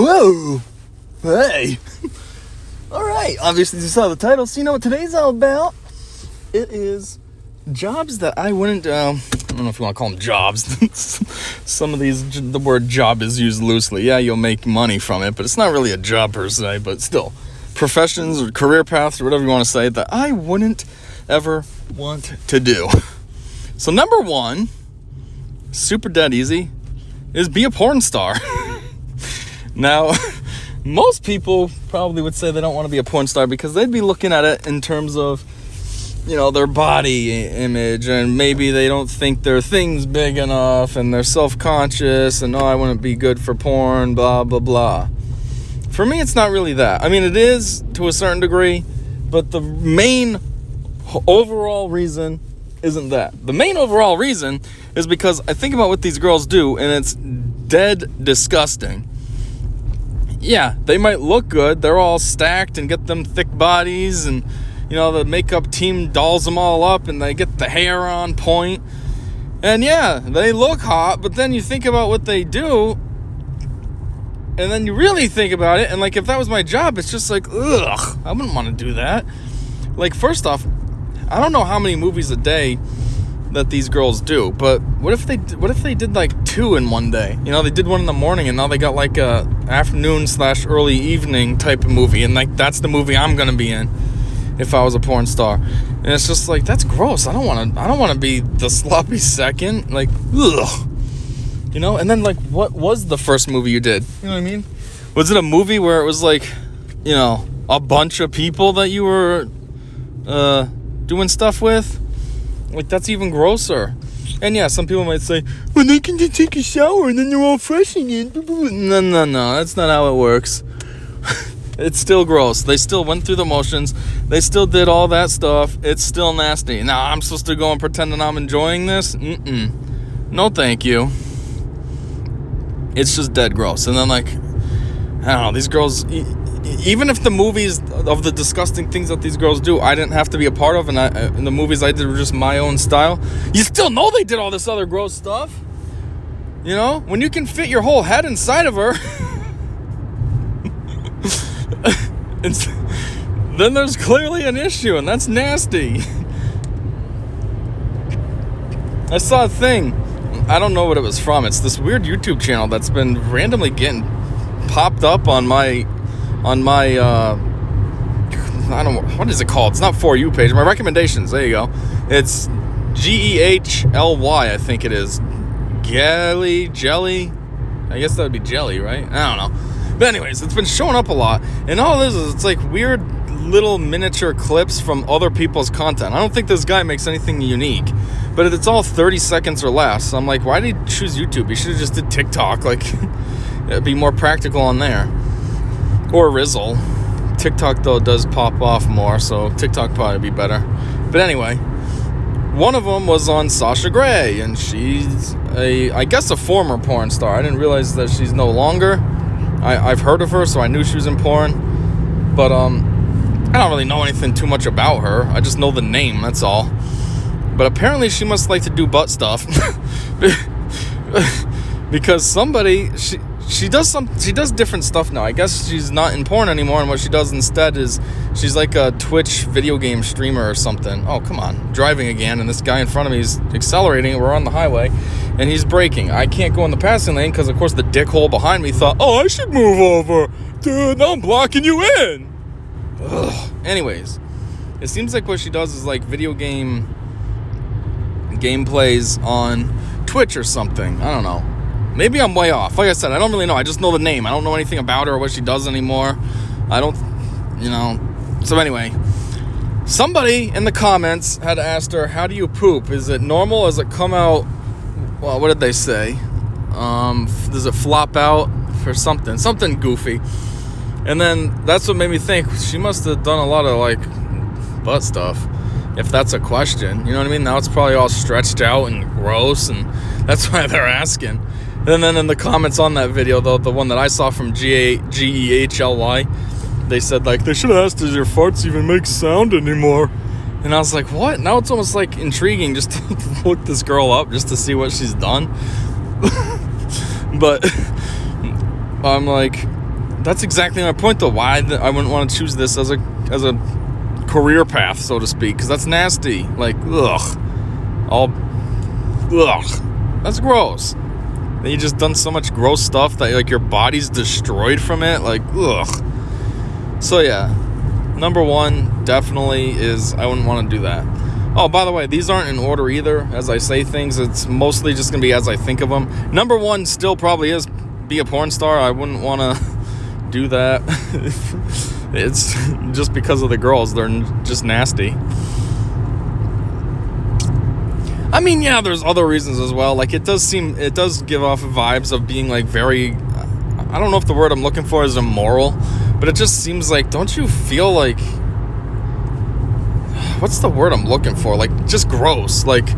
Whoa! Hey! Alright, obviously you saw the title, so you know what today's all about. It is jobs that I wouldn't, I don't know if you want to call them jobs. Some of these, the word job is used loosely. Yeah, you'll make money from it, but it's not really a job per se, but still. Professions or career paths or whatever you want to say that I wouldn't ever want to do. So number one, super dead easy, is be a porn star. Now, most people probably would say they don't want to be a porn star because they'd be looking at it in terms of, you know, their body image, and maybe they don't think their thing's big enough, and they're self-conscious, and I wouldn't be good for porn, blah, blah, blah. For me, it's not really that. I mean, it is to a certain degree, but the main overall reason isn't that. The main overall reason is because I think about what these girls do, and it's dead disgusting. Yeah, they might look good. They're all stacked and get them thick bodies, and, you know, the makeup team dolls them all up, and they get the hair on point. And yeah, they look hot, but then you think about what they do, and then you really think about it, and like, if that was my job, it's just like, ugh, I wouldn't want to do that. Like, first off, I don't know how many movies a day that these girls do, but what if they did like 2 in one day? You know, they did one in the morning, and now they got like a afternoon/early evening type of movie, and like, that's the movie I'm gonna be in if I was a porn star. And it's just like, that's gross. I don't want to be the sloppy second. Like, ugh. You know? And then, like, what was the first movie you did? You know what I mean? Was it a movie where it was like, you know, a bunch of people that you were doing stuff with? Like, that's even grosser. And yeah, some people might say, well, they can just take a shower and then they're all fresh again. No, that's not how it works. It's still gross. They still went through the motions. They still did all that stuff. It's still nasty. Now, I'm supposed to go and pretend that I'm enjoying this? No, thank you. It's just dead gross. And then, like, I don't know, these girls, even if the movies of the disgusting things that these girls do, I didn't have to be a part of, and the movies I did were just my own style, you still know they did all this other gross stuff. You know? When you can fit your whole head inside of her, then there's clearly an issue, and that's nasty. I saw a thing. I don't know what it was from. It's this weird YouTube channel that's been randomly getting popped up on my I don't know, what is it called? It's not For You page. My recommendations. There you go. It's GEHLY, I think it is. Jelly. I guess that would be jelly, right? I don't know. But anyways, it's been showing up a lot. And all this is, it's like weird little miniature clips from other people's content. I don't think this guy makes anything unique. But it's all 30 seconds or less. So I'm like, why did he choose YouTube? He should have just did TikTok. Like, it'd be more practical on there. Or Rizzle. TikTok, though, does pop off more, so TikTok probably be better. But anyway, one of them was on Sasha Grey, and she's I guess a former porn star. I didn't realize that she's no longer. I've heard of her, so I knew she was in porn. But I don't really know anything too much about her. I just know the name, that's all. But apparently she must like to do butt stuff. Because somebody, she does different stuff now. I guess she's not in porn anymore, and what she does instead is she's like a Twitch video game streamer or something. Oh, come on. Driving again, and this guy in front of me is accelerating. We're on the highway, and he's braking. I can't go in the passing lane because, of course, the dickhole behind me thought, oh, I should move over. Dude, now I'm blocking you in. Ugh. Anyways, it seems like what she does is like video game gameplays on Twitch or something. I don't know. Maybe I'm way off. Like I said, I don't really know. I just know the name. I don't know anything about her or what she does anymore. I don't, you know. So anyway, somebody in the comments had asked her, how do you poop? Is it normal? Does it come out, well, what did they say? Does it flop out for something? Something goofy. And then that's what made me think, she must have done a lot of, like, butt stuff. If that's a question. You know what I mean? Now it's probably all stretched out and gross, and that's why they're asking. And then in the comments on that video, though, the one that I saw from GEHLY, they said, like, they should have asked, does your farts even make sound anymore? And I was like, what? Now it's almost, like, intriguing just to look this girl up just to see what she's done. But I'm like, that's exactly my point, though. Why I wouldn't want to choose this as a career path, so to speak, because that's nasty. Like, ugh. That's gross. Then you just done so much gross stuff that, like, your body's destroyed from it. Like, ugh. So, yeah. Number one definitely is I wouldn't want to do that. Oh, by the way, these aren't in order either. As I say things, it's mostly just going to be as I think of them. Number one still probably is be a porn star. I wouldn't want to do that. It's just because of the girls. They're just nasty. I mean, yeah, there's other reasons as well. Like, it does give off vibes of being, like, very, I don't know if the word I'm looking for is immoral, but it just seems like, don't you feel like, what's the word I'm looking for? Like, just gross. Like,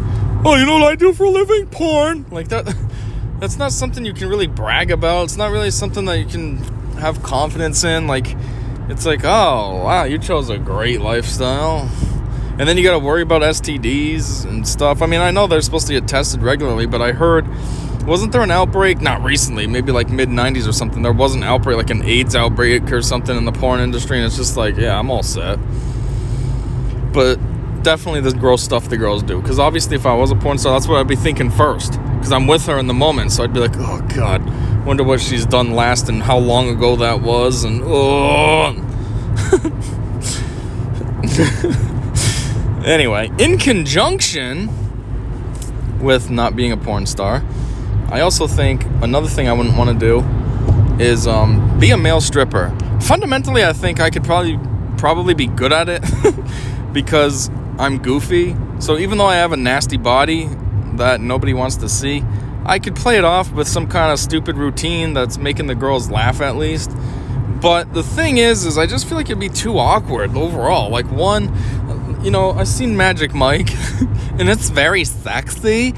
oh, you know what I do for a living? Porn. Like, that's not something you can really brag about. It's not really something that you can have confidence in. Like, it's like, oh, wow, you chose a great lifestyle. And then you got to worry about STDs and stuff. I mean, I know they're supposed to get tested regularly, but I heard, wasn't there an outbreak? Not recently, maybe like mid-90s or something. There was an outbreak, like an AIDS outbreak or something in the porn industry. And it's just like, yeah, I'm all set. But definitely the gross stuff the girls do. Because obviously if I was a porn star, that's what I'd be thinking first. Because I'm with her in the moment. So I'd be like, oh, God, wonder what she's done last and how long ago that was. And, oh. Anyway, in conjunction with not being a porn star, I also think another thing I wouldn't want to do is be a male stripper. Fundamentally, I think I could probably be good at it because I'm goofy. So even though I have a nasty body that nobody wants to see, I could play it off with some kind of stupid routine that's making the girls laugh at least. But the thing is I just feel like it'd be too awkward overall. Like, one, you know, I've seen Magic Mike, and it's very sexy.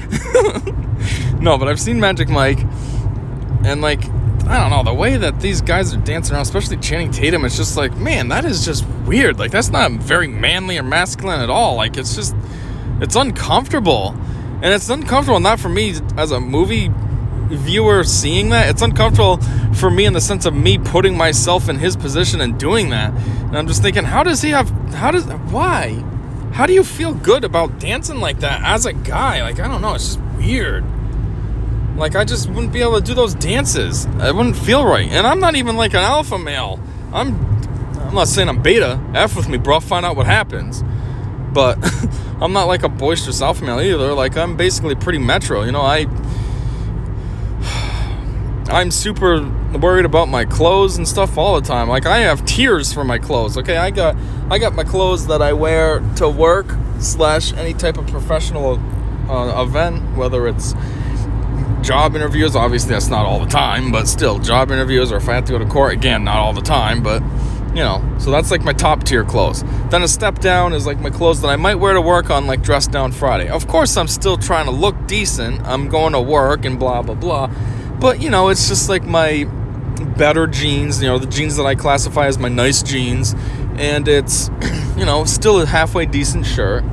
No, but I've seen Magic Mike, and, like, I don't know, the way that these guys are dancing around, especially Channing Tatum, it's just like, man, that is just weird. Like, that's not very manly or masculine at all. Like, it's just, it's uncomfortable. And it's uncomfortable not for me as a movie viewer seeing that. It's uncomfortable for me in the sense of me putting myself in his position and doing that. And I'm just thinking, why? How do you feel good about dancing like that as a guy? Like, I don't know, it's just weird. Like, I just wouldn't be able to do those dances. It wouldn't feel right. And I'm not even like an alpha male. I'm not saying I'm beta. F with me, bro. Find out what happens. But I'm not like a boisterous alpha male either. Like, I'm basically pretty metro. You know, I'm super worried about my clothes and stuff all the time. Like, I have tiers for my clothes. Okay, I got my clothes that I wear to work / any type of professional event, whether it's job interviews. Obviously, that's not all the time, but still, job interviews, or if I have to go to court, again, not all the time, but, you know, so that's like my top tier clothes. Then a step down is like my clothes that I might wear to work on, like Dress Down Friday. Of course, I'm still trying to look decent. I'm going to work and blah, blah, blah. But, you know, it's just like my better jeans, you know, the jeans that I classify as my nice jeans. And it's, you know, still a halfway decent shirt.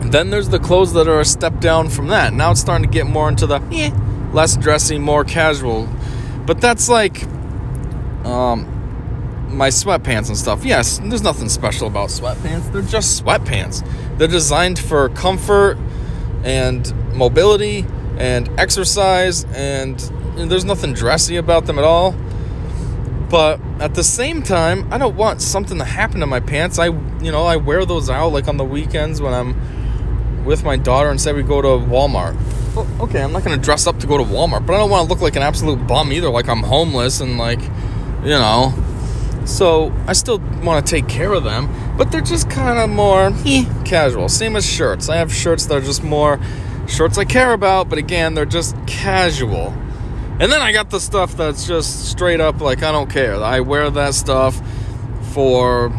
And then there's the clothes that are a step down from that. Now it's starting to get more into the less dressy, more casual. But that's like my sweatpants and stuff. Yes, there's nothing special about sweatpants. They're just sweatpants. They're designed for comfort and mobility and exercise, and there's nothing dressy about them at all. But at the same time, I don't want something to happen to my pants. I wear those out like on the weekends when I'm with my daughter and say we go to Walmart. Well, okay, I'm not going to dress up to go to Walmart, but I don't want to look like an absolute bum either, like I'm homeless and like, you know. So I still want to take care of them, but they're just kind of more casual. Same as shirts. I have shirts that are just more shirts I care about, but again, they're just casual. And then I got the stuff that's just straight up like, I don't care. I wear that stuff for,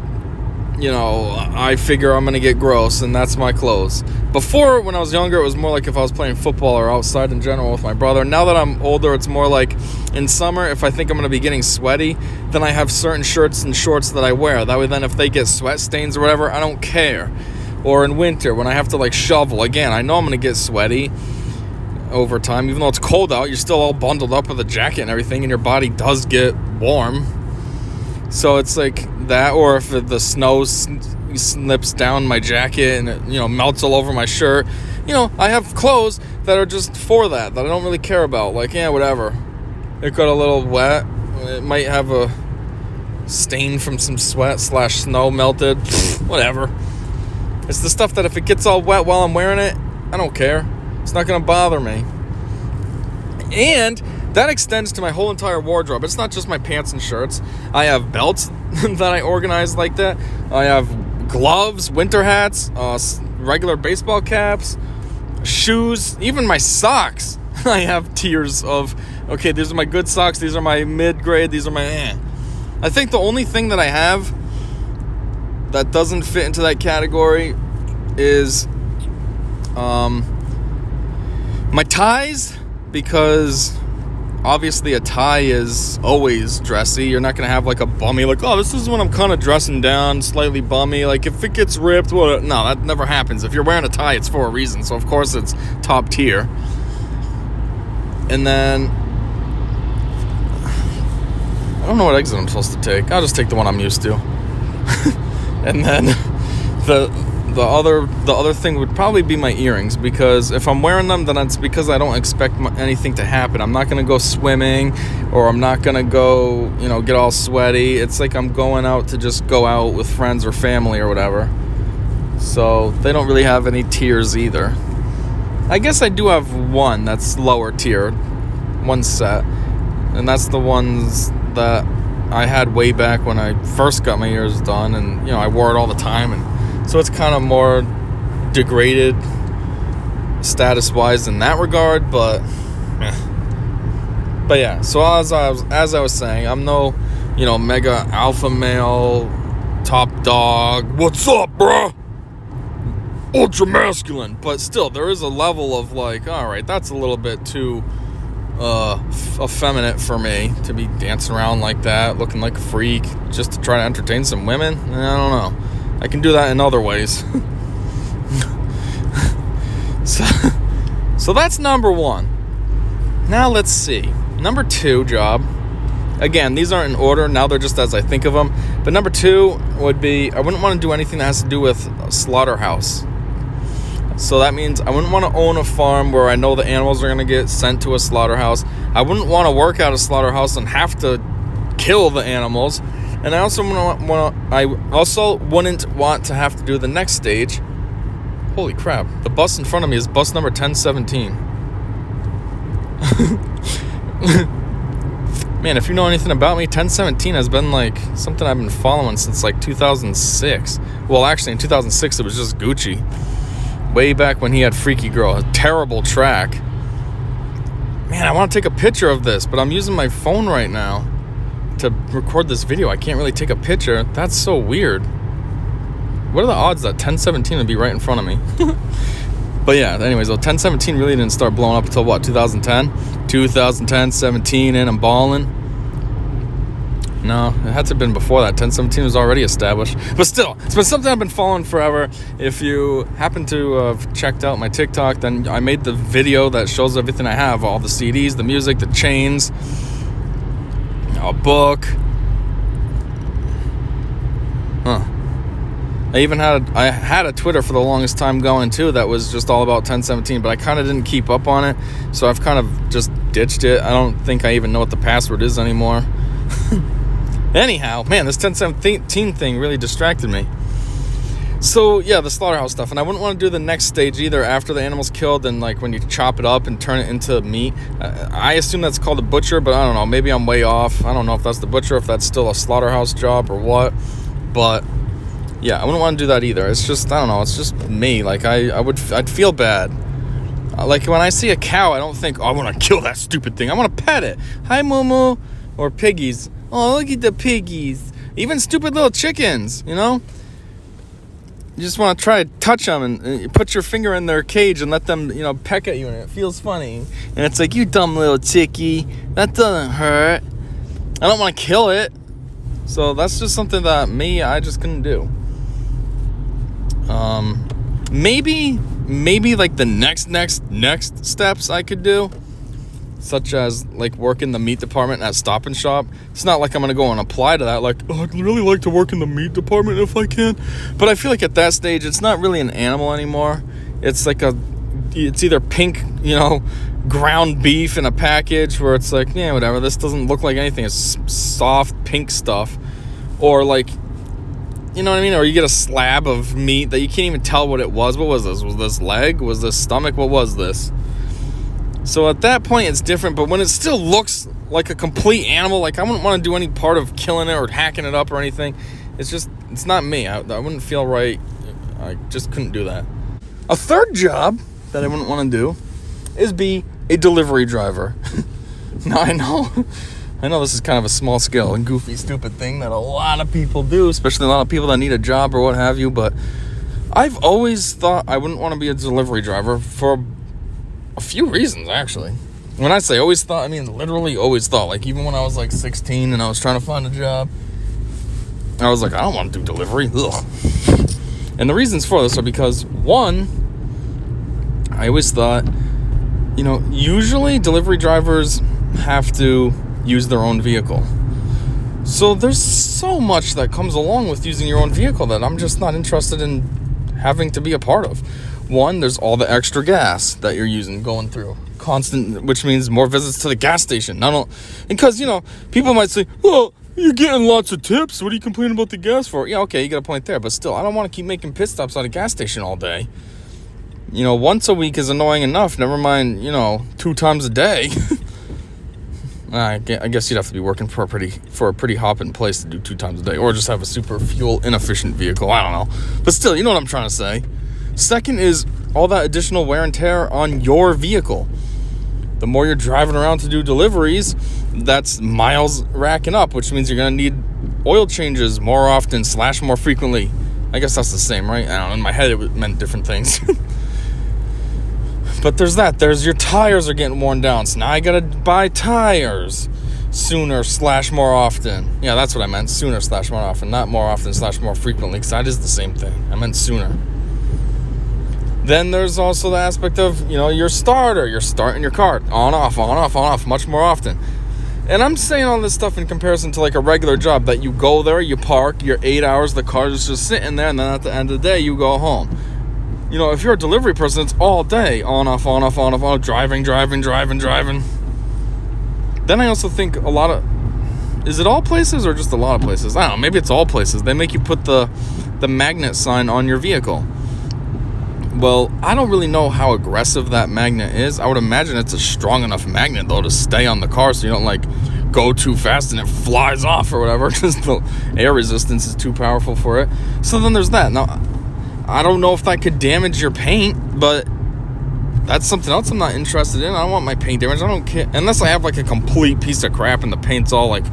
you know, I figure I'm going to get gross, and that's my clothes. Before, when I was younger, it was more like if I was playing football or outside in general with my brother. Now that I'm older, it's more like in summer, if I think I'm going to be getting sweaty, then I have certain shirts and shorts that I wear. That way, then if they get sweat stains or whatever, I don't care. Or in winter, when I have to, like, shovel, again, I know I'm going to get sweaty. over time. Even though it's cold out, you're still all bundled up with a jacket and everything, and your body does get warm. So it's like that, or if the snow slips down my jacket and it, melts all over my shirt. I have clothes that are just for that I don't really care about. Like, whatever. It got a little wet. It might have a stain from some sweat / snow melted. Whatever. It's the stuff that if it gets all wet while I'm wearing it, I don't care. It's not going to bother me. And that extends to my whole entire wardrobe. It's not just my pants and shirts. I have belts that I organize like that. I have gloves, winter hats, regular baseball caps, shoes, even my socks. I have tiers of, okay, these are my good socks, these are my mid-grade, these are my I think the only thing that I have that doesn't fit into that category is my ties, because obviously a tie is always dressy. You're not going to have like a bummy, like, oh, this is when I'm kind of dressing down, slightly bummy. Like if it gets ripped, no, that never happens. If you're wearing a tie, it's for a reason. So of course it's top tier. And then I don't know what exit I'm supposed to take. I'll just take the one I'm used to. And then the other thing would probably be my earrings, because if I'm wearing them, then it's because I don't expect anything to happen. I'm not going to go swimming, or I'm not going to go, get all sweaty. It's like I'm going out to just go out with friends or family or whatever. So they don't really have any tiers either. I guess I do have one that's lower tier, one set, and that's the ones that I had way back when I first got my ears done, and I wore it all the time, and so it's kind of more degraded status-wise in that regard, but yeah. So as I was saying, I'm no, mega alpha male, top dog. What's up, bro? Ultra masculine, but still, there is a level of like, all right, that's a little bit too effeminate for me to be dancing around like that, looking like a freak, just to try to entertain some women. I don't know. I can do that in other ways. So that's number one. Now let's see. Number two job. Again, these aren't in order. Now they're just as I think of them. But number two would be, I wouldn't want to do anything that has to do with a slaughterhouse. So that means I wouldn't want to own a farm where I know the animals are going to get sent to a slaughterhouse. I wouldn't want to work at a slaughterhouse and have to kill the animals. And I also wouldn't want to have to do the next stage. Holy crap. The bus in front of me is bus number 1017. Man, if you know anything about me, 1017 has been like something I've been following since like 2006. Well, actually in 2006 it was just Gucci. Way back when he had Freaky Girl, a terrible track. Man, I want to take a picture of this, but I'm using my phone right now to record this video. I can't really take a picture. That's so weird. What are the odds that 1017 would be right in front of me? But yeah, anyways, 1017 really didn't start blowing up until what, 2010? 2010, 17, and I'm balling. No, it had to have been before that. 1017 was already established. But still, it's been something I've been following forever. If you happen to have checked out my TikTok, then I made the video that shows everything I have. All the CDs, the music, the chains, a book. I had a Twitter for the longest time going too that was just all about 1017, but I kind of didn't keep up on it, so I've kind of just ditched it. I don't think I even know what the password is anymore. Anyhow, man, this 1017 thing really distracted me. So yeah, the slaughterhouse stuff, and I wouldn't want to do the next stage either after the animal's killed and like when you chop it up and turn it into meat. I assume that's called a butcher, but I don't know, maybe I'm way off. I don't know if that's the butcher, if that's still a slaughterhouse job or what, but yeah, I wouldn't want to do that either. It's just, I don't know, it's just me. Like, I'd feel bad. Like, when I see a cow, I don't think, oh, I want to kill that stupid thing. I want to pet it. Hi, Moo. Or piggies. Oh, look at the piggies. Even stupid little chickens, You just want to try to touch them and put your finger in their cage and let them, peck at you, and it feels funny. And it's like, you dumb little chickie. That doesn't hurt. I don't want to kill it. So that's just something that I just couldn't do. maybe like the next steps I could do, such as like work in the meat department at Stop and Shop. It's not like I'm gonna go and apply to that, like, oh, I'd really like to work in the meat department if I can. But I feel like at that stage, it's not really an animal anymore. It's like it's either pink, ground beef in a package where it's like, yeah, whatever, this doesn't look like anything. It's soft pink stuff. Or like, you know what I mean? Or you get a slab of meat that you can't even tell what it was. What was this? Was this leg? Was this stomach? What was this? So at that point, it's different. But when it still looks like a complete animal, like I wouldn't want to do any part of killing it or hacking it up or anything. It's not me. I wouldn't feel right. I just couldn't do that. A third job that I wouldn't want to do is be a delivery driver. Now, I know this is kind of a small scale and goofy, stupid thing that a lot of people do, especially a lot of people that need a job or what have you, but I've always thought I wouldn't want to be a delivery driver for a few reasons, actually. When I say always thought, I mean literally always thought. Like, even when I was like 16 and I was trying to find a job, I was like, I don't want to do delivery. Ugh. And the reasons for this are because, one, I always thought, usually delivery drivers have to use their own vehicle. So there's so much that comes along with using your own vehicle that I'm just not interested in having to be a part of. One, there's all the extra gas that you're using, going through constant, which means more visits to the gas station. Because, people might say, well, you're getting lots of tips. What are you complaining about the gas for? Yeah, okay, you got a point there. But still, I don't want to keep making pit stops at a gas station all day. Once a week is annoying enough. Never mind, 2 times a day. I guess you'd have to be working for a pretty hopping place to do 2 times a day, or just have a super fuel inefficient vehicle. I don't know, but still, you know what I'm trying to say. Second is all that additional wear and tear on your vehicle. The more you're driving around to do deliveries, that's miles racking up, which means you're gonna need oil changes more often / more frequently. I guess that's the same, right? I don't know. In my head, it meant different things. But there's that. There's your tires are getting worn down. So now I got to buy tires sooner / more often. Yeah, that's what I meant. Sooner / more often. Not more often / more frequently, because that is the same thing. I meant sooner. Then there's also the aspect of, your starter. You're starting your car on, off, much more often. And I'm saying all this stuff in comparison to like a regular job that you go there, you park, you're 8 hours, the car is just sitting there, and then at the end of the day, you go home. If you're a delivery person, it's all day, on, off, driving. Then I also think is it all places or just a lot of places? I don't know, maybe it's all places. They make you put the magnet sign on your vehicle. Well, I don't really know how aggressive that magnet is. I would imagine it's a strong enough magnet, though, to stay on the car so you don't, go too fast and it flies off or whatever, because the air resistance is too powerful for it. So then there's that. Now, I don't know if that could damage your paint, but that's something else I'm not interested in. I don't want my paint damaged. I don't care. Unless I have like a complete piece of crap and the paint's all like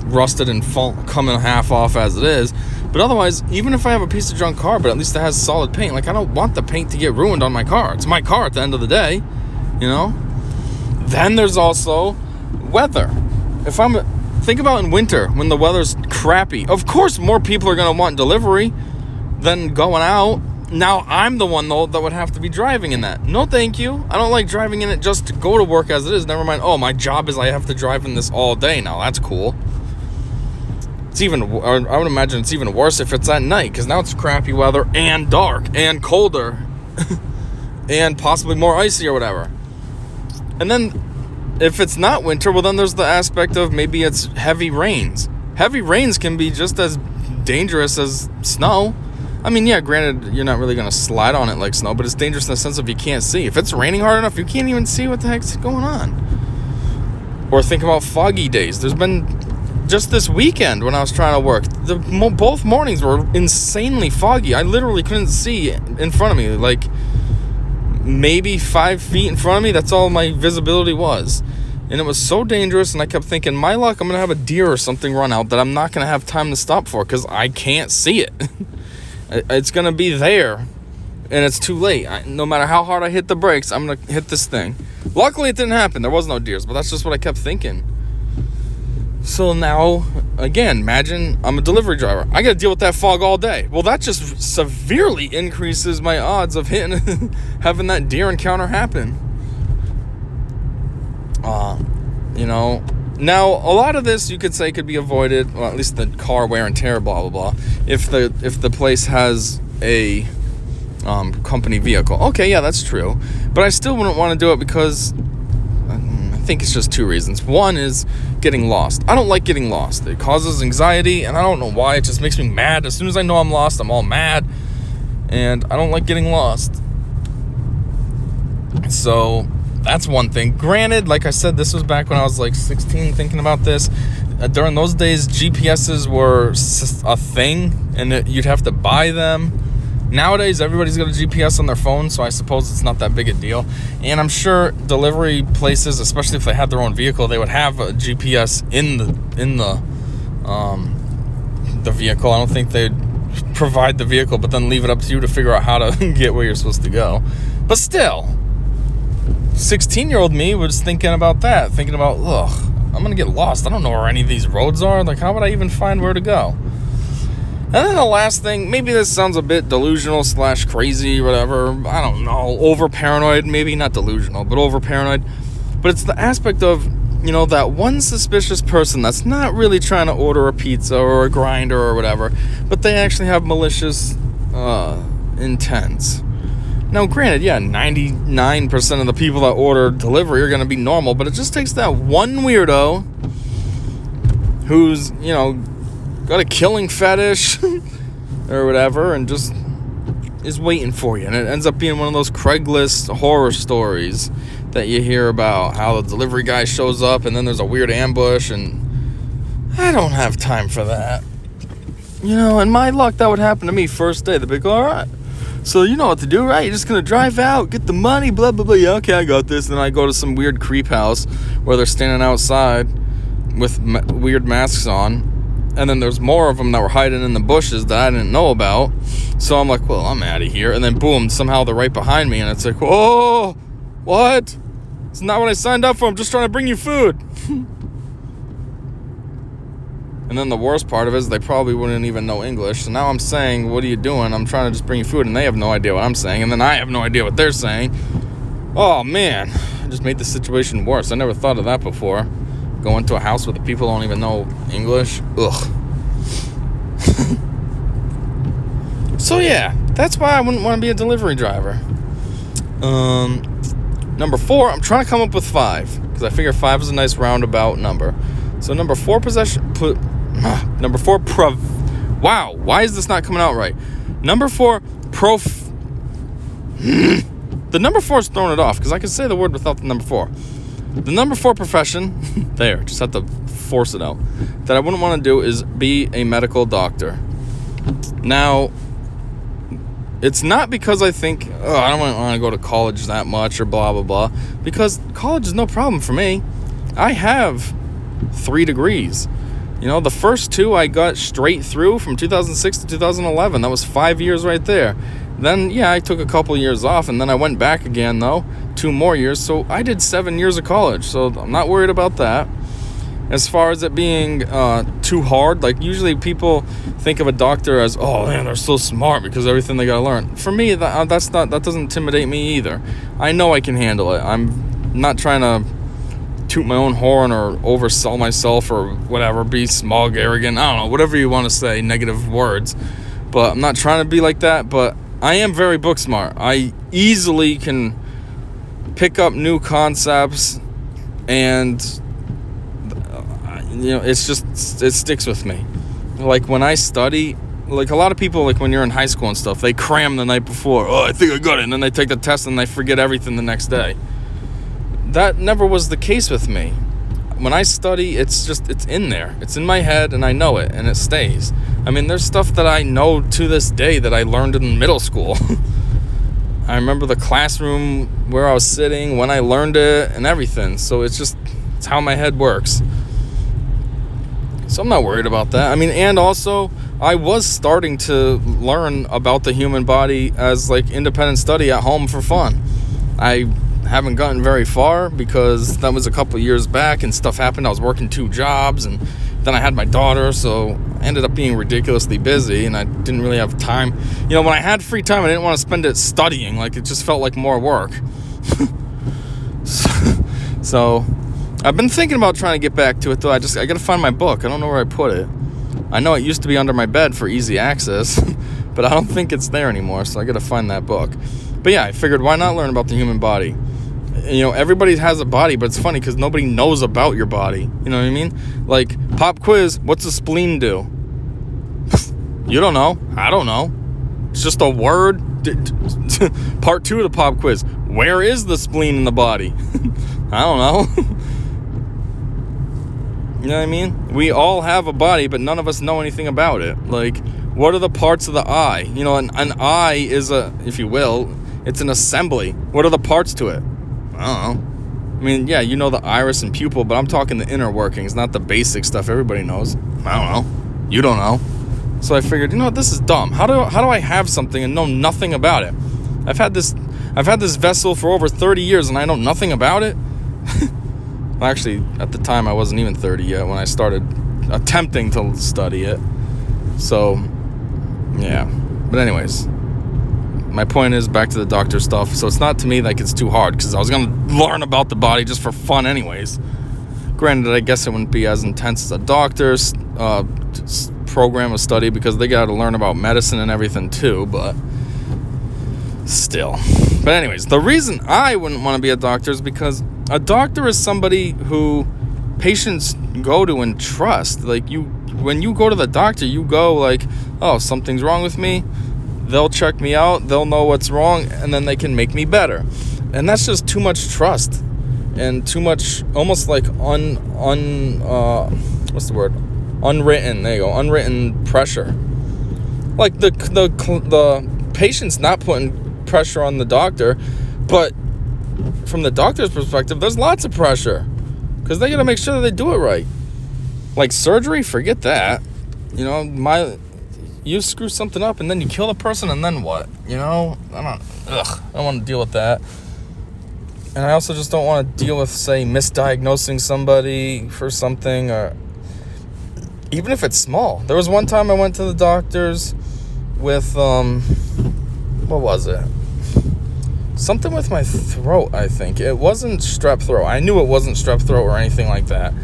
rusted and coming half off as it is. But otherwise, even if I have a piece of junk car, but at least it has solid paint, like I don't want the paint to get ruined on my car. It's my car at the end of the day, Then there's also weather. Think about in winter when the weather's crappy. Of course, more people are going to want delivery than going out. Now, I'm the one, though, that would have to be driving in that. No, thank you. I don't like driving in it just to go to work as it is. Never mind, my job is I have to drive in this all day now. That's cool. I would imagine it's even worse if it's at night, because now it's crappy weather and dark and colder and possibly more icy or whatever. And then if it's not winter, well, then there's the aspect of maybe it's heavy rains. Heavy rains can be just as dangerous as snow. I mean, yeah, granted, you're not really going to slide on it like snow, but it's dangerous in the sense of you can't see. If it's raining hard enough, you can't even see what the heck's going on. Or think about foggy days. There's been, just this weekend when I was trying to work, both mornings were insanely foggy. I literally couldn't see in front of me. Like, maybe 5 feet in front of me, that's all my visibility was. And it was so dangerous, and I kept thinking, my luck, I'm going to have a deer or something run out that I'm not going to have time to stop for, because I can't see it. It's going to be there, and it's too late. No matter how hard I hit the brakes, I'm going to hit this thing. Luckily, it didn't happen. There was no deers, but that's just what I kept thinking. So now, again, imagine I'm a delivery driver. I got to deal with that fog all day. Well, that just severely increases my odds of hitting, having that deer encounter happen. Now a lot of this you could say could be avoided. Well, at least the car wear and tear, blah blah blah. If the place has a company vehicle, okay, yeah, that's true. But I still wouldn't want to do it because I think it's just two reasons. One is getting lost. I don't like getting lost. It causes anxiety, and I don't know why. It just makes me mad. As soon as I know I'm lost, I'm all mad, and I don't like getting lost. So that's one thing. Granted, like I said, this was back when I was like 16 thinking about this. During those days, GPSs were a thing, and you'd have to buy them. Nowadays, everybody's got a GPS on their phone, so I suppose it's not that big a deal. And I'm sure delivery places, especially if they had their own vehicle, they would have a GPS in the vehicle. I don't think they'd provide the vehicle, but then leave it up to you to figure out how to get where you're supposed to go. But still, 16-year-old me was thinking about that, thinking about, I'm gonna get lost. I don't know where any of these roads are. Like, how would I even find where to go? And then the last thing, maybe this sounds a bit delusional / crazy, whatever. I don't know, over paranoid, maybe not delusional, but over paranoid. But it's the aspect of, that one suspicious person that's not really trying to order a pizza or a grinder or whatever, but they actually have malicious intents. Now, granted, 99% of the people that order delivery are going to be normal, but it just takes that one weirdo who's, got a killing fetish or whatever, and just is waiting for you. And it ends up being one of those Craigslist horror stories that you hear about, how the delivery guy shows up and then there's a weird ambush, and I don't have time for that. And my luck, that would happen to me first day. They'd be like, all right, so you know what to do, right? You're just going to drive out, get the money, blah, blah, blah. Yeah, okay, I got this. And then I go to some weird creep house where they're standing outside with weird masks on. And then there's more of them that were hiding in the bushes that I didn't know about. So I'm like, well, I'm out of here. And then boom, somehow they're right behind me. And it's like, oh, what? It's not what I signed up for. I'm just trying to bring you food. And then the worst part of it is they probably wouldn't even know English. So now I'm saying, what are you doing? I'm trying to just bring you food. And they have no idea what I'm saying. And then I have no idea what they're saying. Oh, man. I just made the situation worse. I never thought of that before. Go into a house where the people don't even know English. Ugh. So yeah, that's why I wouldn't want to be a delivery driver. Number 4, I'm trying to come up with 5 because I figure 5 is a nice roundabout number. So number 4 wow, why is this not coming out right? Number 4 the number 4 is throwing it off because I can say the word without the number 4. The number 4 profession, there, just have to force it out, that I wouldn't want to do is be a medical doctor. Now, it's not because I think, I don't want to go to college that much or blah, blah, blah, because college is no problem for me. I have 3 degrees. The first 2 I got straight through from 2006 to 2011. That was 5 years right there. Then, I took a couple years off, and then I went back again, though, 2 more years. So I did 7 years of college, so I'm not worried about that. As far as it being too hard, like usually people think of a doctor as, oh man, they're so smart because everything they gotta learn. For me, that doesn't intimidate me either. I know I can handle it. I'm not trying to toot my own horn or oversell myself or whatever, be smug, arrogant, I don't know, whatever you want to say, negative words. But I'm not trying to be like that, but I am very book smart. I easily can pick up new concepts, and it sticks with me. Like when I study, like a lot of people, like when you're in high school and stuff, they cram the night before. I think I got it, and then they take the test and they forget everything the next day. That never was the case with me. When I study, it's in there. It's in my head, and I know it, and it stays. I mean, there's stuff that I know to this day that I learned in middle school. I remember the classroom where I was sitting, when I learned it, and everything. So it's how my head works. So I'm not worried about that. I mean, and also, I was starting to learn about the human body as, like, independent study at home for fun. I haven't gotten very far because that was a couple years back and stuff happened. I was working 2 jobs and then I had my daughter, so I ended up being ridiculously busy, and I didn't really have time. When I had free time, I didn't want to spend it studying. Like, it just felt like more work. So I've been thinking about trying to get back to it, though. I gotta find my book. I don't know where I put it. I know it used to be under my bed for easy access, but I don't think it's there anymore, so I gotta find that book. But yeah, I figured, why not learn about the human body? Everybody has a body, but it's funny because nobody knows about your body. You know what I mean? Like, pop quiz, what's a spleen do? You don't know. I don't know. It's just a word. Part 2 of the pop quiz. Where is the spleen in the body? I don't know. You know what I mean? We all have a body, but none of us know anything about it. Like, what are the parts of the eye? An eye is if you will, it's an assembly. What are the parts to it? I don't know. I mean, yeah, the iris and pupil, but I'm talking the inner workings, not the basic stuff everybody knows. I don't know. You don't know. So I figured, this is dumb. How do I have something and know nothing about it? I've had this vessel for over 30 years and I know nothing about it. Well, actually, at the time I wasn't even 30 yet when I started attempting to study it. So, yeah. But anyways, my point is, back to the doctor stuff. So it's not to me like it's too hard, because I was going to learn about the body just for fun anyways. Granted, I guess it wouldn't be as intense as a doctor's program of study, because they got to learn about medicine and everything too, but still. But anyways, the reason I wouldn't want to be a doctor is because a doctor is somebody who patients go to and trust. Like, when you go to the doctor, you go like, oh, something's wrong with me. They'll check me out. They'll know what's wrong, and then they can make me better. And that's just too much trust and too much, almost like what's the word? Unwritten. There you go. Unwritten pressure. Like the patient's not putting pressure on the doctor, but from the doctor's perspective, there's lots of pressure, because they got to make sure that they do it right. Like surgery, forget that. You screw something up and then you kill the person, and then what? I don't want to deal with that. And I also just don't want to deal with, say, misdiagnosing somebody for something, or even if it's small. There was one time I went to the doctor's with, what was it? Something with my throat, I think. It wasn't strep throat. I knew it wasn't strep throat or anything like that.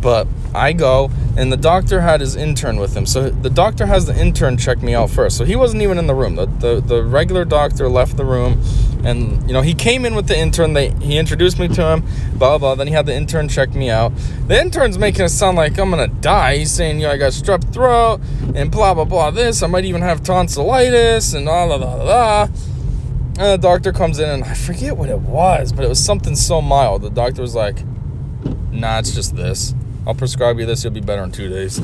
But I go, and the doctor had his intern with him. So the doctor has the intern check me out first. So he wasn't even in the room. The regular doctor left the room. And, he came in with the intern. He introduced me to him, blah, blah. Then he had the intern check me out. The intern's making it sound like I'm going to die. He's saying, I got strep throat and blah, blah, blah, this. I might even have tonsillitis and blah, blah, blah, blah. And the doctor comes in, and I forget what it was, but it was something so mild. The doctor was like, nah, it's just this. I'll prescribe you this. You'll be better in 2 days.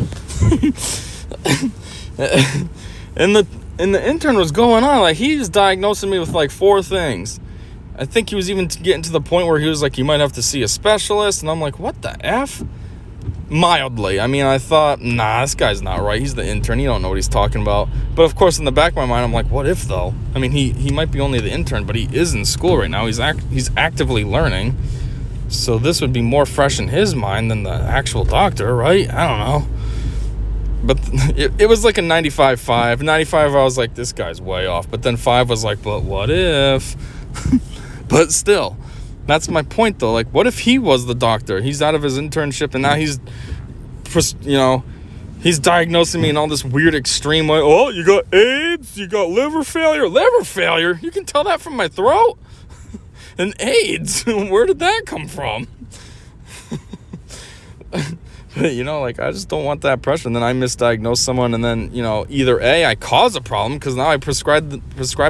And the intern was going on. Like, he was diagnosing me with like 4 things. I think he was even getting to the point where he was like, you might have to see a specialist. And I'm like, what the F? Mildly. I mean, I thought, nah, this guy's not right. He's the intern. He don't know what he's talking about. But of course, in the back of my mind, I'm like, what if though? I mean, he might be only the intern, but he is in school right now. He's actively learning. So this would be more fresh in his mind than the actual doctor, right? I don't know. But it was like a 95.5. 95, I was like, this guy's way off. But then 5 was like, but what if? But still, that's my point, though. Like, what if he was the doctor? He's out of his internship, and now he's diagnosing me in all this weird extreme way. Oh, you got AIDS? You got liver failure? Liver failure? You can tell that from my throat? And AIDS? Where did that come from? But, I just don't want that pressure. And then I misdiagnose someone, and then, either A, I cause a problem because now I prescribed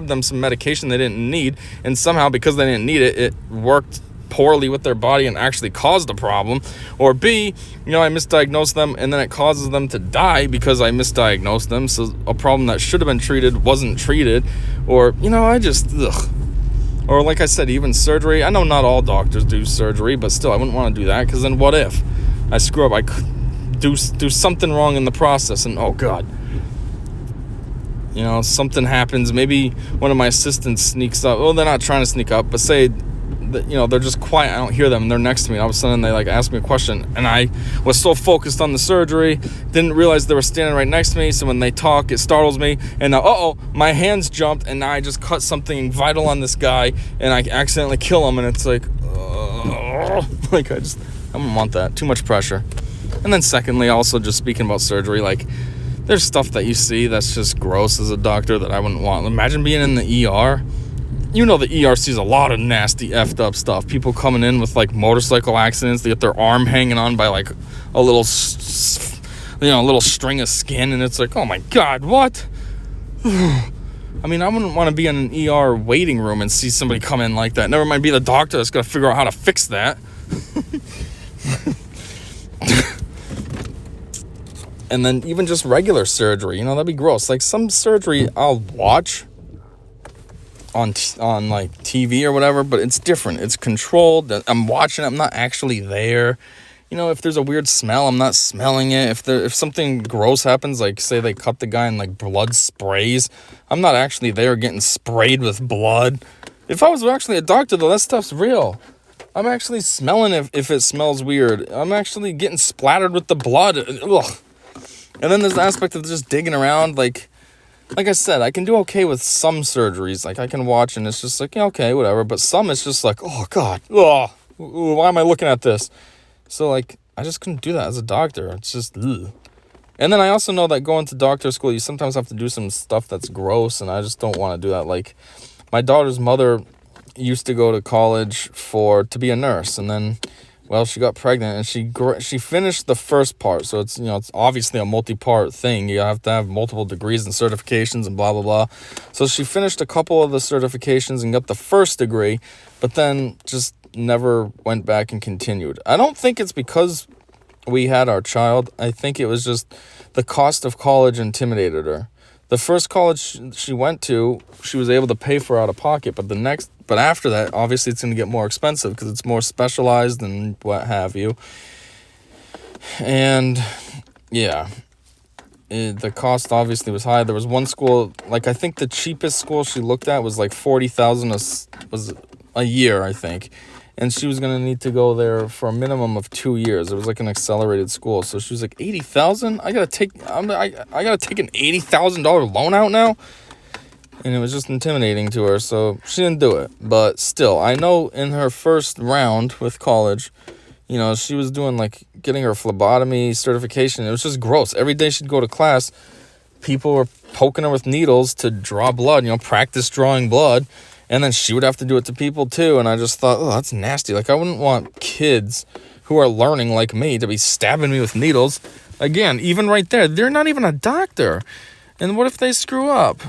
them some medication they didn't need, and somehow because they didn't need it, it worked poorly with their body and actually caused a problem. Or B, I misdiagnosed them, and then it causes them to die because I misdiagnosed them. So a problem that should have been treated wasn't treated. Or, Or like I said, even surgery. I know not all doctors do surgery, but still, I wouldn't want to do that, because then what if I screw up? I could do something wrong in the process, and oh God, something happens. Maybe one of my assistants sneaks up. Well, they're not trying to sneak up, but say they're just quiet. I don't hear them. And they're next to me. All of a sudden, they like ask me a question, and I was so focused on the surgery, didn't realize they were standing right next to me. So when they talk, it startles me. And now, my hands jumped, and now I just cut something vital on this guy, and I accidentally kill him. And it's like, like I don't want that. Too much pressure. And then secondly, also just speaking about surgery, like there's stuff that you see that's just gross as a doctor that I wouldn't want. Imagine being in the ER. You know the ER sees a lot of nasty effed up stuff. People coming in with like motorcycle accidents. They get their arm hanging on by like a little, little string of skin, and it's like, oh my God, what? I mean, I wouldn't want to be in an ER waiting room and see somebody come in like that. Never mind be the doctor that's got to figure out how to fix that. And then even just regular surgery, that'd be gross. Like some surgery I'll watch on like TV or whatever, but it's different. It's controlled. I'm watching it. I'm not actually there. If there's a weird smell, I'm not smelling it. If something gross happens, like say they cut the guy and like blood sprays, I'm not actually there getting sprayed with blood. If I was actually a doctor though, that stuff's real. I'm actually smelling if it smells weird. I'm actually getting splattered with the blood. Ugh. And then there's the aspect of just digging around. Like I said, I can do okay with some surgeries. Like I can watch and it's just like, yeah, okay, whatever. But some it's just like, oh God, why am I looking at this? So like, I just couldn't do that as a doctor. It's just, ugh. And then I also know that going to doctor school, you sometimes have to do some stuff that's gross, and I just don't want to do that. Like my daughter's mother used to go to college to be a nurse, and then she got pregnant and she finished the first part. So it's, it's obviously a multi-part thing. You have to have multiple degrees and certifications and blah, blah, blah. So she finished a couple of the certifications and got the first degree, but then just never went back and continued. I don't think it's because we had our child. I think it was just the cost of college intimidated her. The first college she went to, she was able to pay for out of pocket, but after that, obviously it's going to get more expensive because it's more specialized and what have you. And yeah, the cost obviously was high. There was one school, like I think the cheapest school she looked at was like $40,000 was a year, I think. And she was going to need to go there for a minimum of 2 years. It was like an accelerated school. So she was like, $80,000? I got to take an $80,000 loan out now? And it was just intimidating to her. So she didn't do it. But still, I know in her first round with college, she was doing like getting her phlebotomy certification. It was just gross. Every day she'd go to class, people were poking her with needles to draw blood, practice drawing blood. And then she would have to do it to people too. And I just thought, that's nasty. Like I wouldn't want kids who are learning like me to be stabbing me with needles. Again, even right there, they're not even a doctor. And what if they screw up?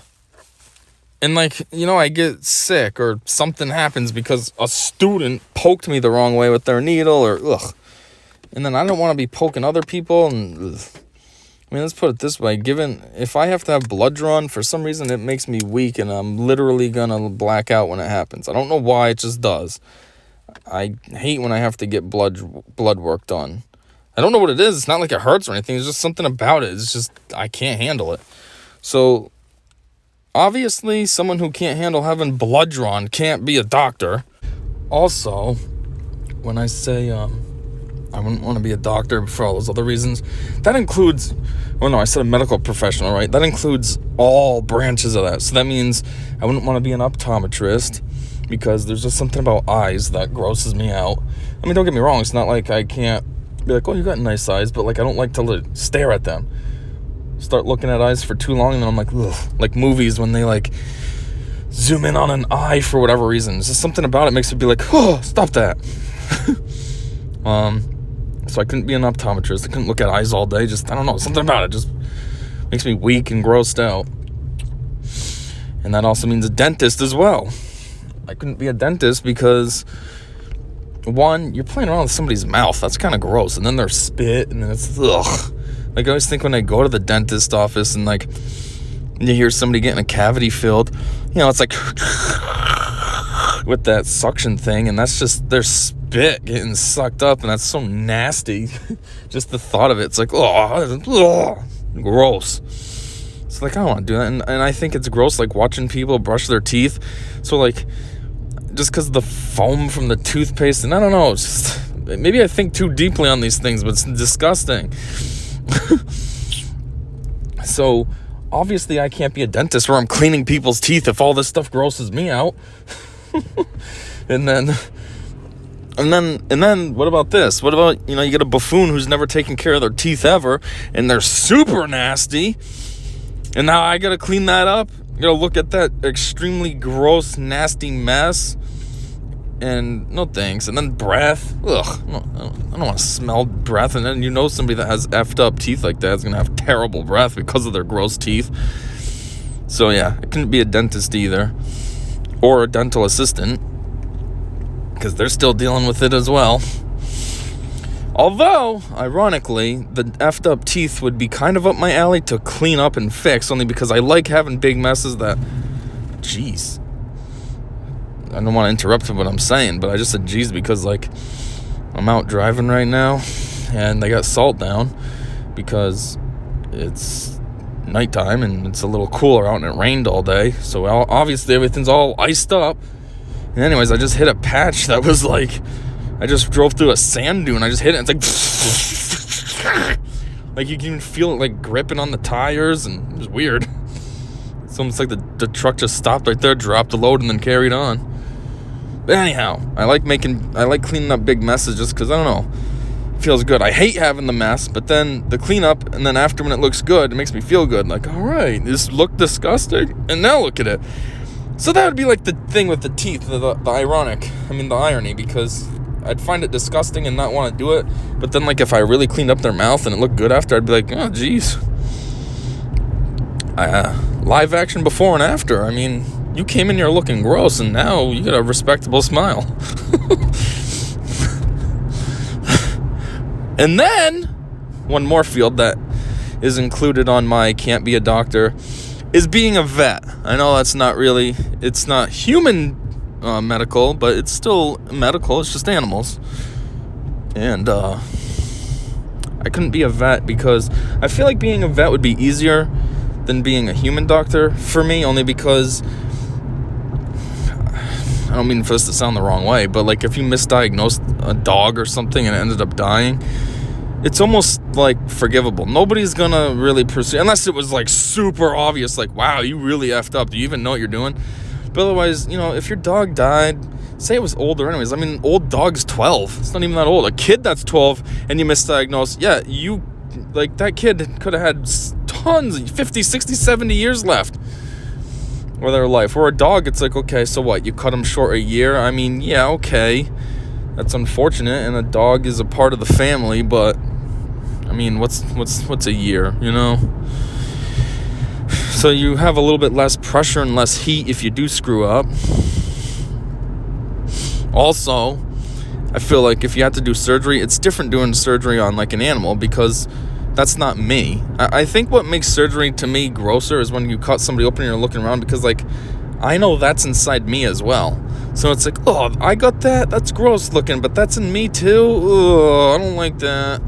And like, I get sick or something happens because a student poked me the wrong way with their needle or ugh. And then I don't want to be poking other people and ugh. I mean, let's put it this way. If I have to have blood drawn, for some reason it makes me weak and I'm literally going to black out when it happens. I don't know why, it just does. I hate when I have to get blood work done. I don't know what it is. It's not like it hurts or anything. It's just something about it. It's just, I can't handle it. So, obviously, someone who can't handle having blood drawn can't be a doctor. Also, when I say, I wouldn't want to be a doctor for all those other reasons. That includes, I said a medical professional, right? That includes all branches of that. So that means I wouldn't want to be an optometrist because there's just something about eyes that grosses me out. I mean, don't get me wrong. It's not like I can't be like, you got nice eyes, but like I don't like to stare at them. Start looking at eyes for too long and then I'm like, ugh. Like movies when they like zoom in on an eye for whatever reason. It's just something about it makes me be like, stop that. So I couldn't be an optometrist. I couldn't look at eyes all day. Just, I don't know, something about it just makes me weak and grossed out. And that also means a dentist as well. I couldn't be a dentist because, one, you're playing around with somebody's mouth. That's kind of gross. And then there's spit, and then it's, ugh. Like, I always think when I go to the dentist office and, like, you hear somebody getting a cavity filled, it's like with that suction thing, and that's just their spit getting sucked up, and that's so nasty. Just the thought of it, it's like, gross. So, like, I don't want to do that, and I think it's gross, like, watching people brush their teeth. So, like, just because of the foam from the toothpaste. And I don't know, it's just, maybe I think too deeply on these things, but it's disgusting. So obviously I can't be a dentist where I'm cleaning people's teeth if all this stuff grosses me out. And then what about this? What about, you get a buffoon who's never taken care of their teeth ever, and they're super nasty, and now I gotta clean that up? I gotta look at that extremely gross, nasty mess, and no thanks. And then breath. Ugh, I don't want to smell breath. And then somebody that has effed up teeth like that is gonna have terrible breath because of their gross teeth. So yeah, I couldn't be a dentist either, or a dental assistant, because they're still dealing with it as well. Although, ironically, the effed up teeth would be kind of up my alley to clean up and fix, only because I like having big messes that, jeez. I don't want to interrupt what I'm saying, but I just said jeez because, I'm out driving right now, and they got salt down because it's nighttime and it's a little cooler out and it rained all day. So obviously everything's all iced up. And anyways, I just hit a patch that was I just drove through a sand dune. I just hit it. It's you can even feel it gripping on the tires, and it was weird. It's almost like the truck just stopped right there, dropped the load, and then carried on. But anyhow, I like cleaning up big messes just because, I don't know, it feels good. I hate having the mess, but then the cleanup, and then after when it looks good, it makes me feel good. All right, this looked disgusting, and now look at it. So that would be the thing with the teeth, the irony, because I'd find it disgusting and not want to do it. But then, if I really cleaned up their mouth and it looked good after, I'd be like, oh, geez. Live action before and after. You came in here looking gross, and now you got a respectable smile. And then, one more field that is included on my can't be a doctor is being a vet. I know it's not human medical, but it's still medical. It's just animals. And I couldn't be a vet because I feel like being a vet would be easier than being a human doctor for me, only because I don't mean for this to sound the wrong way, but if you misdiagnosed a dog or something and it ended up dying, it's almost forgivable. Nobody's gonna really pursue, unless it was super obvious, wow, you really effed up. Do you even know what you're doing? But otherwise, if your dog died, say it was older anyways. Old dog's 12. It's not even that old. A kid that's 12 and you misdiagnose, yeah, you, that kid could have had tons, 50, 60, 70 years left of their life. Or a dog, it's okay, so what? You cut them short a year? Yeah, okay. That's unfortunate, and a dog is a part of the family, but what's a year, So you have a little bit less pressure and less heat if you do screw up. Also, I feel if you have to do surgery, it's different doing surgery on an animal, because that's not me. I think what makes surgery to me grosser is when you cut somebody open and you're looking around, because I know that's inside me as well. So it's oh, I got that. That's gross looking, but that's in me too. Ugh, I don't like that.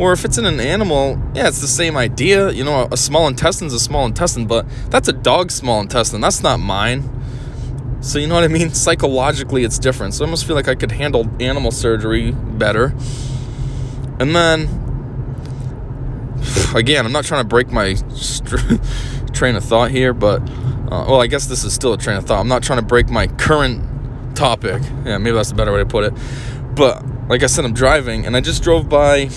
Or if it's in an animal, yeah, it's the same idea. A small intestine's a small intestine, but that's a dog's small intestine. That's not mine. So you know what I mean? Psychologically, it's different. So I almost feel I could handle animal surgery better. And then, again, I'm not trying to break my train of thought here, but, I guess this is still a train of thought. I'm not trying to break my current topic. Yeah, maybe that's a better way to put it. But like I said, I'm driving, and I just drove by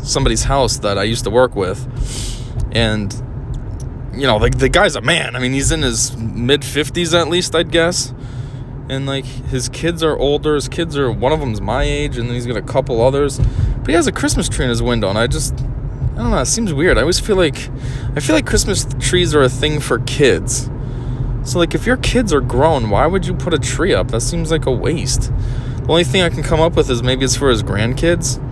somebody's house that I used to work with, and the guy's a man. He's in his mid-50s at least, I'd guess, and his kids are older. One of them's my age, and then he's got a couple others, but he has a Christmas tree in his window, and I don't know, it seems weird. I always feel like Christmas trees are a thing for kids. So if your kids are grown, why would you put a tree up? That seems like a waste. The only thing I can come up with is maybe it's for his grandkids.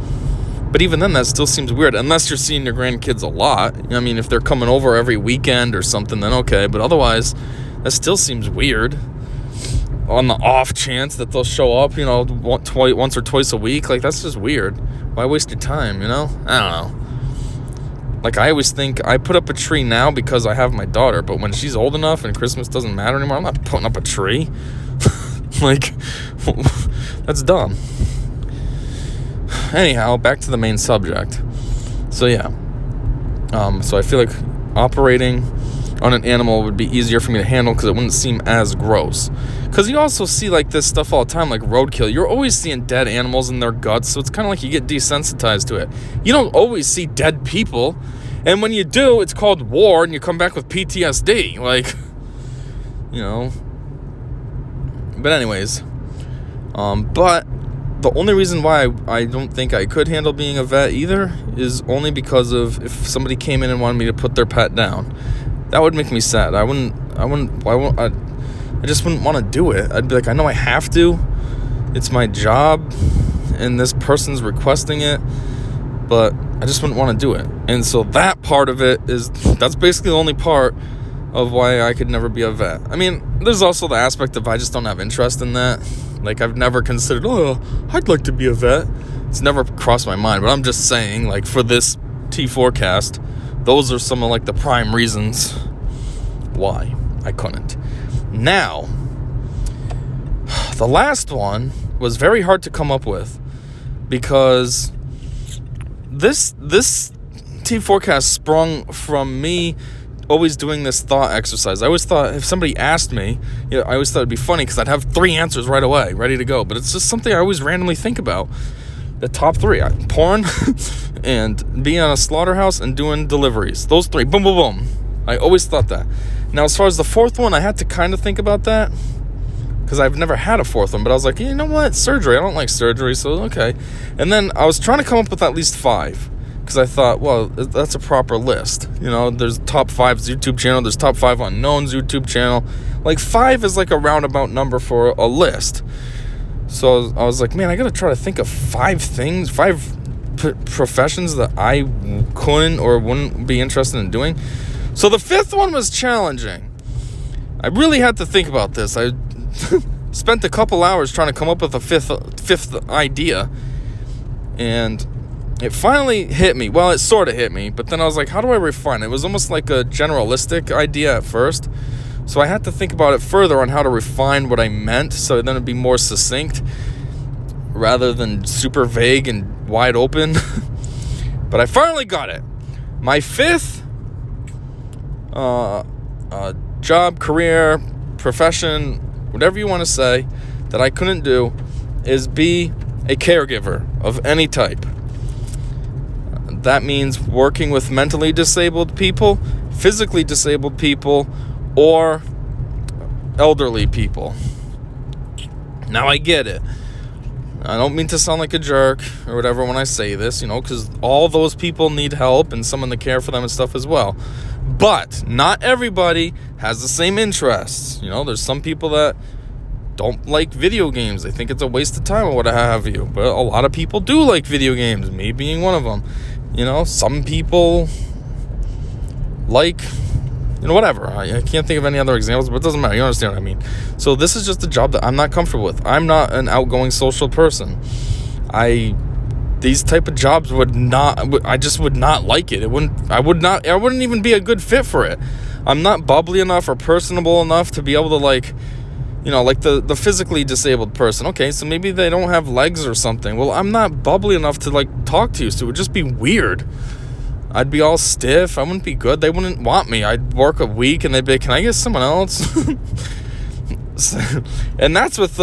But even then, that still seems weird, unless you're seeing your grandkids a lot. If they're coming over every weekend or something, then okay. But otherwise, that still seems weird. On the off chance that they'll show up, once or twice a week, that's just weird. Why waste your time, I don't know. I always think I put up a tree now because I have my daughter, but when she's old enough and Christmas doesn't matter anymore, I'm not putting up a tree. Like, that's dumb. Anyhow, back to the main subject. So yeah, so I feel like operating on an animal would be easier for me to handle because it wouldn't seem as gross. Because you also see like this stuff all the time, like roadkill. You're always seeing dead animals in their guts, so it's kind of like you get desensitized to it. You don't always see dead people, and when you do, it's called war, and you come back with PTSD. Like, you know. But anyways, but the only reason why I don't think I could handle being a vet either is only because of if somebody came in and wanted me to put their pet down. That would make me sad. I just wouldn't want to do it. I'd be like, I know I have to. It's my job, and this person's requesting it, but I just wouldn't want to do it. And so that part of it that's basically the only part of why I could never be a vet. I mean, there's also the aspect of I just don't have interest in that. Like, I've never considered, I'd like to be a vet. It's never crossed my mind, but I'm just saying, like, for this T4Cast, those are some of, like, the prime reasons why I couldn't. Now, the last one was very hard to come up with because this T4Cast sprung from me always doing this thought exercise. I always thought if somebody asked me, I always thought it'd be funny because I'd have 3 answers right away, ready to go. But it's just something I always randomly think about. The top 3, porn and being on a slaughterhouse and doing deliveries. Those 3, boom, boom, boom. I always thought that. Now, as far as the 4th one, I had to kind of think about that because I've never had a 4th one. But I was like, you know what? Surgery. I don't like surgery, so okay. And then I was trying to come up with at least 5. Because I thought, well, that's a proper list. There's top 5's YouTube channel. There's top 5 unknowns YouTube channel. Like, 5 is like a roundabout number for a list. So I was like, man, I got to try to think of 5 things, 5 professions that I couldn't or wouldn't be interested in doing. So the 5th one was challenging. I really had to think about this. I spent a couple hours trying to come up with a fifth idea. And it finally hit me. Well, it sort of hit me, but then I was like, how do I refine it? It was almost like a generalistic idea at first. So I had to think about it further on how to refine what I meant so then it'd be more succinct rather than super vague and wide open. But I finally got it. My 5th job, career, profession, whatever you want to say, that I couldn't do is be a caregiver of any type. That means working with mentally disabled people, physically disabled people, or elderly people. Now, I get it. I don't mean to sound like a jerk or whatever when I say this, because all those people need help and someone to care for them and stuff as well. But not everybody has the same interests. There's some people that don't like video games. They think it's a waste of time or what have you. But a lot of people do like video games, me being one of them. Some people like, whatever. I can't think of any other examples, but it doesn't matter. You understand what I mean? So this is just a job that I'm not comfortable with. I'm not an outgoing social person. These type of jobs I just would not like it. I wouldn't even be a good fit for it. I'm not bubbly enough or personable enough to be able to like the physically disabled person. Okay, so maybe they don't have legs or something. Well, I'm not bubbly enough to like talk to you, so it would just be weird. I'd be all stiff. I wouldn't be good. They wouldn't want me. I'd work a week and they'd be like, can I get someone else? And that's with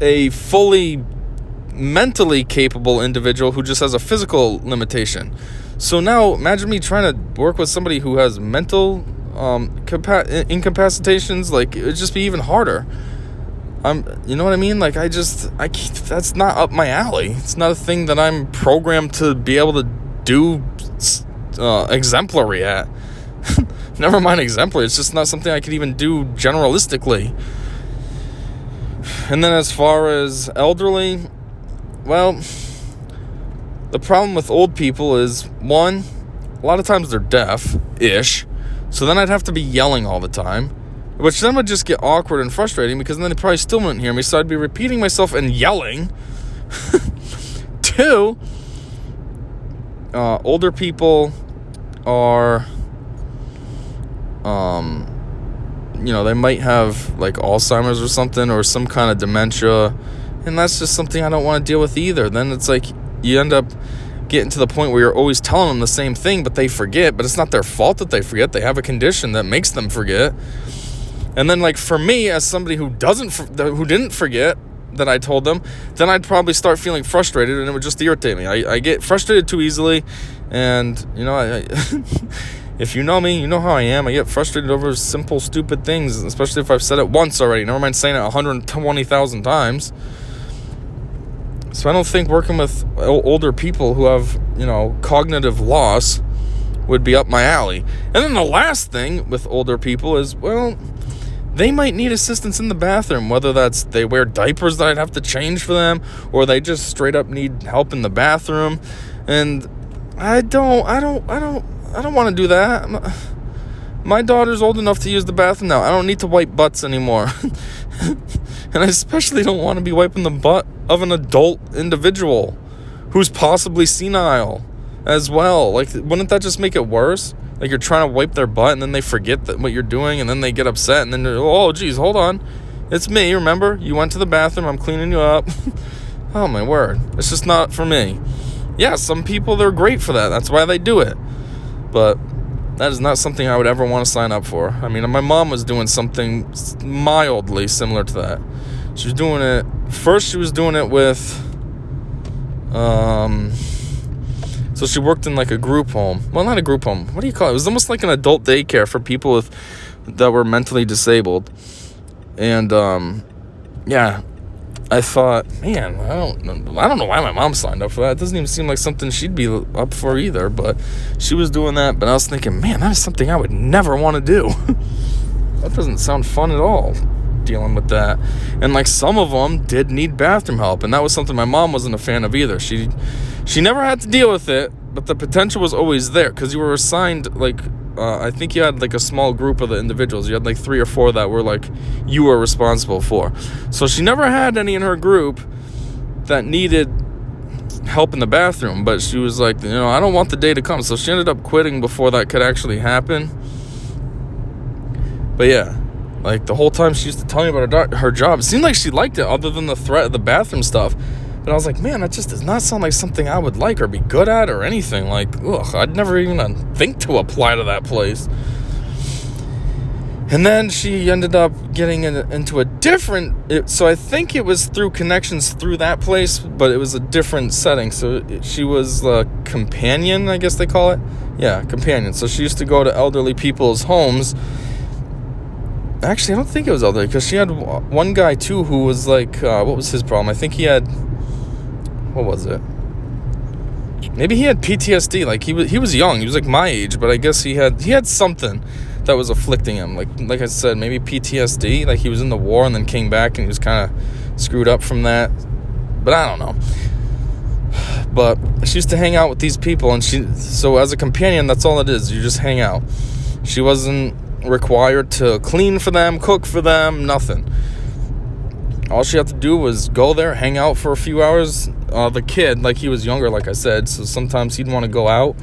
a fully mentally capable individual who just has a physical limitation. So now imagine me trying to work with somebody who has mental incapacitations. Like, it would just be even harder. You know what I mean? Like, I can't, that's not up my alley. It's not a thing that I'm programmed to be able to do exemplary at. Never mind exemplary. It's just not something I could even do generalistically. And then as far as elderly, well, the problem with old people is, one, a lot of times they're deaf-ish. So then I'd have to be yelling all the time, which then would just get awkward and frustrating because then they probably still wouldn't hear me. So I'd be repeating myself and yelling. 2, older people are they might have like Alzheimer's or something, or some kind of dementia, and that's just something I don't want to deal with either. Then it's like you end up getting to the point where you're always telling them the same thing, but they forget. But it's not their fault that they forget. They have a condition that makes them forget. And then, like, for me, as somebody who didn't forget that I told them, then I'd probably start feeling frustrated, and it would just irritate me. I get frustrated too easily, and if you know me, you know how I am. I get frustrated over simple, stupid things, especially if I've said it once already. Never mind saying it 120,000 times. So I don't think working with older people who have, cognitive loss would be up my alley. And then the last thing with older people is, well, they might need assistance in the bathroom, whether that's they wear diapers that I'd have to change for them, or they just straight up need help in the bathroom. And I don't want to do that. My daughter's old enough to use the bathroom now. I don't need to wipe butts anymore. And I especially don't want to be wiping the butt of an adult individual who's possibly senile as well. Like, wouldn't that just make it worse? Like, you're trying to wipe their butt, and then they forget what you're doing, and then they get upset, and then they're, oh, geez, hold on. It's me, remember? You went to the bathroom, I'm cleaning you up. Oh, my word. It's just not for me. Yeah, some people, they're great for that. That's why they do it. But that is not something I would ever want to sign up for. I mean, my mom was doing something mildly similar to that. She was doing it... First, she was doing it with... So she worked in like a group home. Well, not a group home. What do you call it? It was almost like an adult daycare for people that were mentally disabled. And yeah, I thought, man, I don't know why my mom signed up for that. It doesn't even seem like something she'd be up for either. But she was doing that. But I was thinking, man, that is something I would never want to do. That doesn't sound fun at all, dealing with that. And like some of them did need bathroom help, and that was something my mom wasn't a fan of either. She never had to deal with it, but the potential was always there, because you were assigned, like, I think you had, like, a small group of the individuals. You had, like, 3 or 4 that were, like, you were responsible for. So she never had any in her group that needed help in the bathroom, but she was like, I don't want the day to come. So she ended up quitting before that could actually happen. But, yeah, like, the whole time she used to tell me about her job, it seemed like she liked it, other than the threat of the bathroom stuff. But I was like, man, that just does not sound like something I would like or be good at or anything. Like, I'd never even think to apply to that place. And then she ended up getting into a different... So I think it was through connections through that place, but it was a different setting. So she was a companion, I guess they call it. Yeah, companion. So she used to go to elderly people's homes. Actually, I don't think it was elderly, because she had one guy, too, who was like... what was his problem? I think he had... What was it? Maybe he had PTSD. Like, he was young. He was like my age, but I guess he had something that was afflicting him. Like I said, maybe PTSD. Like, he was in the war and then came back and he was kind of screwed up from that. But I don't know. But she used to hang out with these people, and so as a companion, that's all it is. You just hang out. She wasn't required to clean for them, cook for them, nothing. All she had to do was go there, hang out for a few hours. The kid, like, he was younger, like I said, so sometimes he'd want to go out.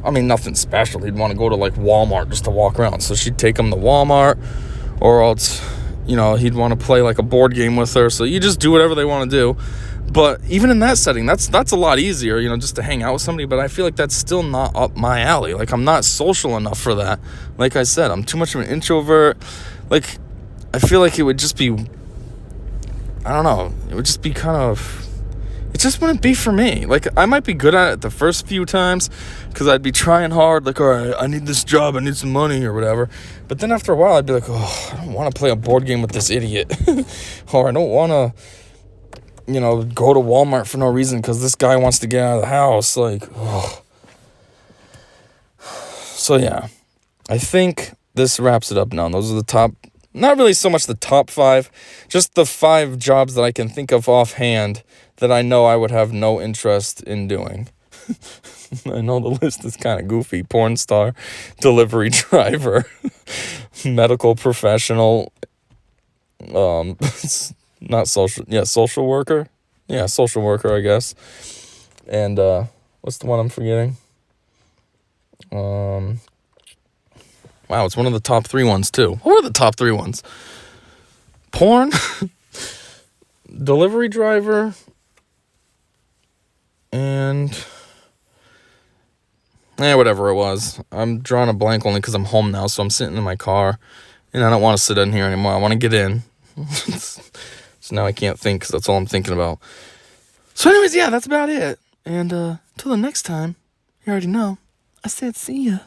I mean, nothing special. He'd want to go to, like, Walmart just to walk around. So she'd take him to Walmart, or else, he'd want to play, like, a board game with her. So you just do whatever they want to do. But even in that setting, that's a lot easier, just to hang out with somebody. But I feel like that's still not up my alley. Like, I'm not social enough for that. Like I said, I'm too much of an introvert. Like, I feel like it would just be... I don't know. It would just be kind of... It just wouldn't be for me. Like, I might be good at it the first few times, because I'd be trying hard. Like, all right, I need this job. I need some money or whatever. But then after a while, I'd be like, oh, I don't want to play a board game with this idiot. Or I don't want to, go to Walmart for no reason because this guy wants to get out of the house. Like, oh. So, yeah. I think this wraps it up now. Those are the top... Not really so much the top 5, just the 5 jobs that I can think of offhand that I know I would have no interest in doing. I know the list is kind of goofy. Porn star, delivery driver, medical professional, not social, social worker. Yeah, social worker, I guess. And what's the one I'm forgetting? I Wow, it's one of the top 3 ones, too. What were the top 3 ones? Porn, delivery driver, and whatever it was. I'm drawing a blank only because I'm home now, so I'm sitting in my car, and I don't want to sit in here anymore. I want to get in. So now I can't think because that's all I'm thinking about. So anyways, yeah, that's about it. And until the next time, you already know, I said see ya.